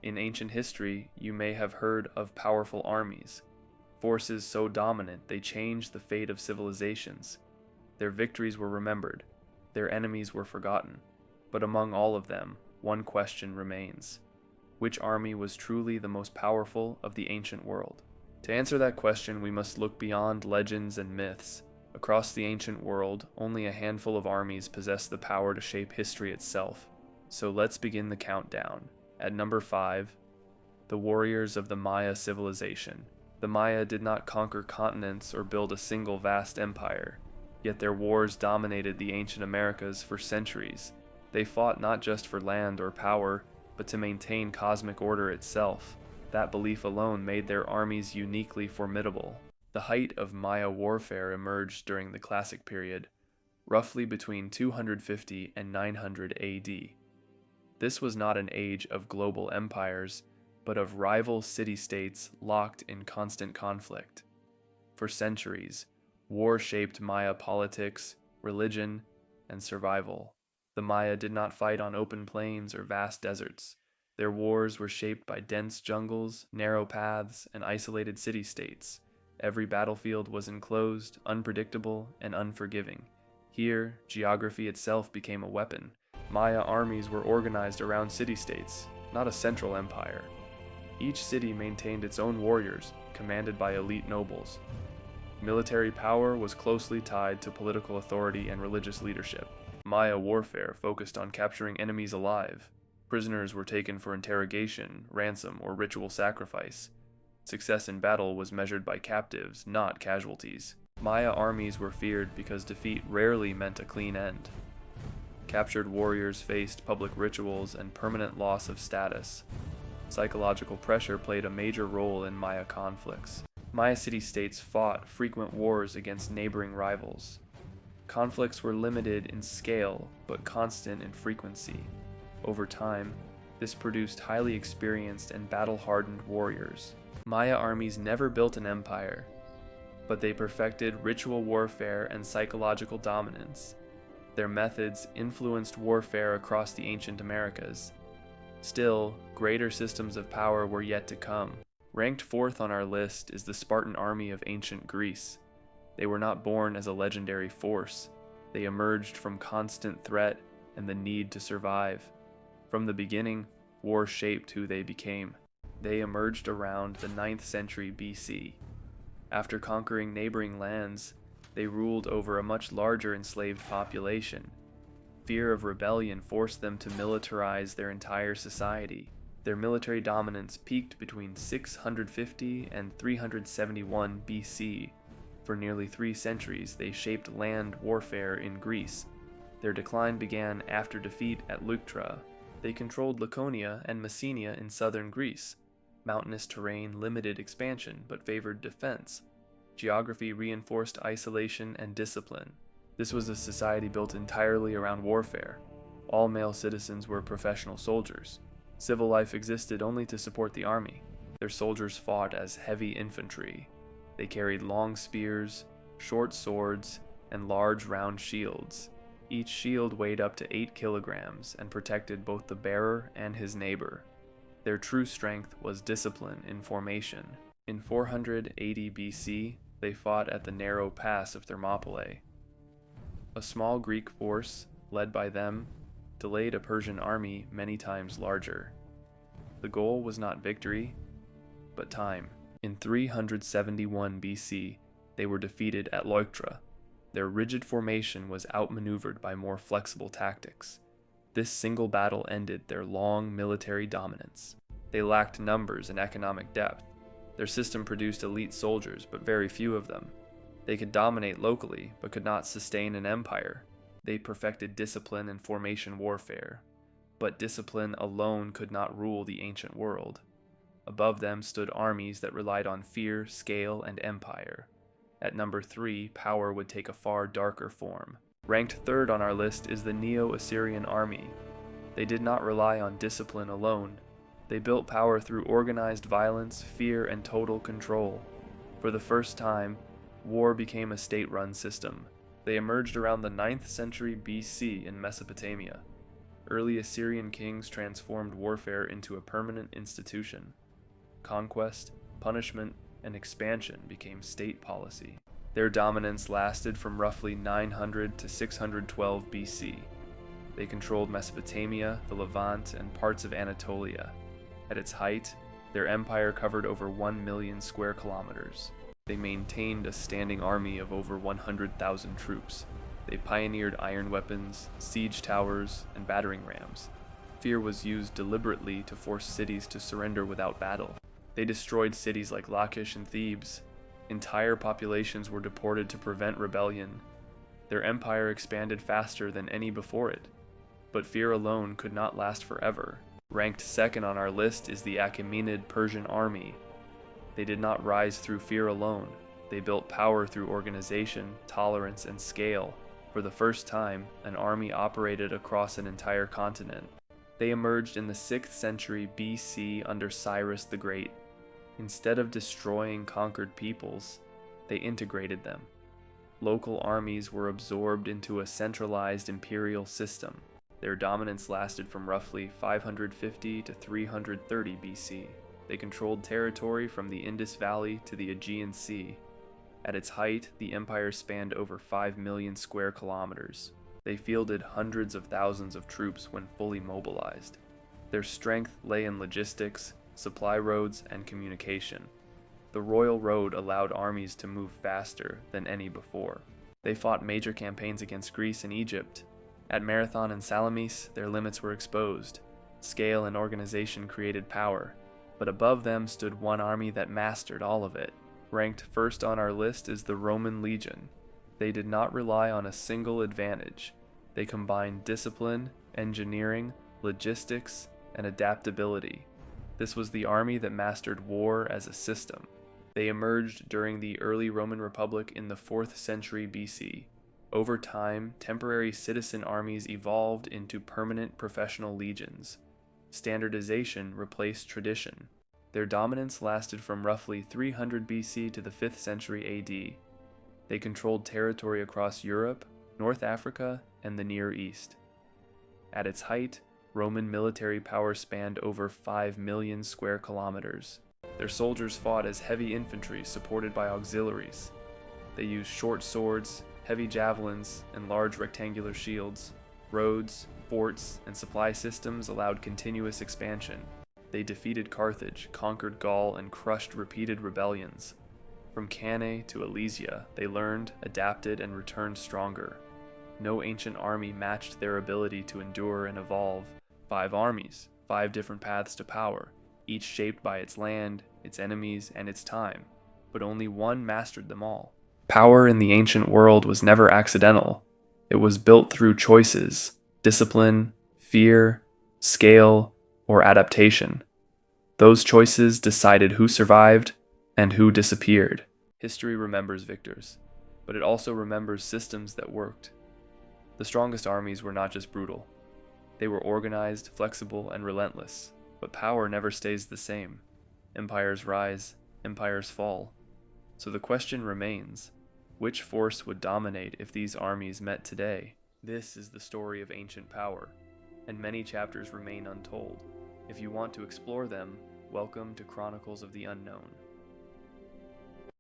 In ancient history, you may have heard of powerful armies, forces so dominant they changed the fate of civilizations. Their victories were remembered, their enemies were forgotten, but among all of them, one question remains. Which army was truly the most powerful of the ancient world? To answer that question, we must look beyond legends and myths. Across the ancient world, only a handful of armies possessed the power to shape history itself. So let's begin the countdown. At number 5, the warriors of the Maya civilization. The Maya did not conquer continents or build a single vast empire, yet their wars dominated the ancient Americas for centuries. They fought not just for land or power, but to maintain cosmic order itself. That belief alone made their armies uniquely formidable. The height of Maya warfare emerged during the Classic period, roughly between 250 and 900 AD. This was not an age of global empires, but of rival city-states locked in constant conflict. For centuries, war shaped Maya politics, religion, and survival. The Maya did not fight on open plains or vast deserts. Their wars were shaped by dense jungles, narrow paths, and isolated city-states. Every battlefield was enclosed, unpredictable, and unforgiving. Here, geography itself became a weapon. Maya armies were organized around city-states, not a central empire. Each city maintained its own warriors, commanded by elite nobles. Military power was closely tied to political authority and religious leadership. Maya warfare focused on capturing enemies alive. Prisoners were taken for interrogation, ransom, or ritual sacrifice. Success in battle was measured by captives, not casualties. Maya armies were feared because defeat rarely meant a clean end. Captured warriors faced public rituals and permanent loss of status. Psychological pressure played a major role in Maya conflicts. Maya city-states fought frequent wars against neighboring rivals. Conflicts were limited in scale, but constant in frequency. Over time, this produced highly experienced and battle-hardened warriors. Maya armies never built an empire, but they perfected ritual warfare and psychological dominance. Their methods influenced warfare across the ancient Americas. Still, greater systems of power were yet to come. Ranked 4th on our list is the Spartan army of ancient Greece. They were not born as a legendary force. They emerged from constant threat and the need to survive. From the beginning, war shaped who they became. They emerged around the 9th century BC. After conquering neighboring lands, they ruled over a much larger enslaved population. Fear of rebellion forced them to militarize their entire society. Their military dominance peaked between 650 and 371 BC. For nearly 3 centuries, they shaped land warfare in Greece. Their decline began after defeat at Leuctra. They controlled Laconia and Messenia in southern Greece. Mountainous terrain limited expansion but favored defense. Geography reinforced isolation and discipline. This was a society built entirely around warfare. All male citizens were professional soldiers. Civil life existed only to support the army. Their soldiers fought as heavy infantry. They carried long spears, short swords, and large round shields. Each shield weighed up to 8 kilograms and protected both the bearer and his neighbor. Their true strength was discipline in formation. In 480 BC, they fought at the narrow pass of Thermopylae. A small Greek force, led by them, delayed a Persian army many times larger. The goal was not victory, but time. In 371 BC, they were defeated at Leuctra. Their rigid formation was outmaneuvered by more flexible tactics. This single battle ended their long military dominance. They lacked numbers and economic depth. Their system produced elite soldiers, but very few of them. They could dominate locally, but could not sustain an empire. They perfected discipline and formation warfare. But discipline alone could not rule the ancient world. Above them stood armies that relied on fear, scale, and empire. At number 3, power would take a far darker form. Ranked 3rd on our list is the Neo-Assyrian army. They did not rely on discipline alone. They built power through organized violence, fear, and total control. For the first time, war became a state-run system. They emerged around the 9th century BC in Mesopotamia. Early Assyrian kings transformed warfare into a permanent institution. Conquest, punishment, and expansion became state policy. Their dominance lasted from roughly 900 to 612 BC. They controlled Mesopotamia, the Levant, and parts of Anatolia. At its height, their empire covered over 1 million square kilometers. They maintained a standing army of over 100,000 troops. They pioneered iron weapons, siege towers, and battering rams. Fear was used deliberately to force cities to surrender without battle. They destroyed cities like Lachish and Thebes. Entire populations were deported to prevent rebellion. Their empire expanded faster than any before it. But fear alone could not last forever. Ranked second on our list is the Achaemenid Persian army. They did not rise through fear alone. They built power through organization, tolerance, and scale. For the first time, an army operated across an entire continent. They emerged in the 6th century BC under Cyrus the Great. Instead of destroying conquered peoples, they integrated them. Local armies were absorbed into a centralized imperial system. Their dominance lasted from roughly 550 to 330 BC. They controlled territory from the Indus Valley to the Aegean Sea. At its height, the empire spanned over 5 million square kilometers. They fielded hundreds of thousands of troops when fully mobilized. Their strength lay in logistics, supply roads, and communication. The Royal Road allowed armies to move faster than any before. They fought major campaigns against Greece and Egypt. At Marathon and Salamis, their limits were exposed. Scale and organization created power, but above them stood one army that mastered all of it. Ranked first on our list is the Roman legion. They did not rely on a single advantage. They combined discipline, engineering, logistics, and adaptability. This was the army that mastered war as a system. They emerged during the early Roman Republic in the 4th century BC. Over time, temporary citizen armies evolved into permanent professional legions. Standardization replaced tradition. Their dominance lasted from roughly 300 BC to the 5th century AD. They controlled territory across Europe, North Africa, and the Near East. At its height, Roman military power spanned over 5 million square kilometers. Their soldiers fought as heavy infantry supported by auxiliaries. They used short swords, heavy javelins, and large rectangular shields. Roads, forts, and supply systems allowed continuous expansion. They defeated Carthage, conquered Gaul, and crushed repeated rebellions. From Cannae to Alesia, they learned, adapted, and returned stronger. No ancient army matched their ability to endure and evolve. 5 armies, 5 different paths to power, each shaped by its land, its enemies, and its time, but only one mastered them all. Power in the ancient world was never accidental. It was built through choices, discipline, fear, scale, or adaptation. Those choices decided who survived and who disappeared. History remembers victors, but it also remembers systems that worked. The strongest armies were not just brutal. They were organized, flexible, and relentless, but power never stays the same. Empires rise, empires fall. So the question remains, which force would dominate if these armies met today? This is the story of ancient power, and many chapters remain untold. If you want to explore them, welcome to Chronicles of the Unknown.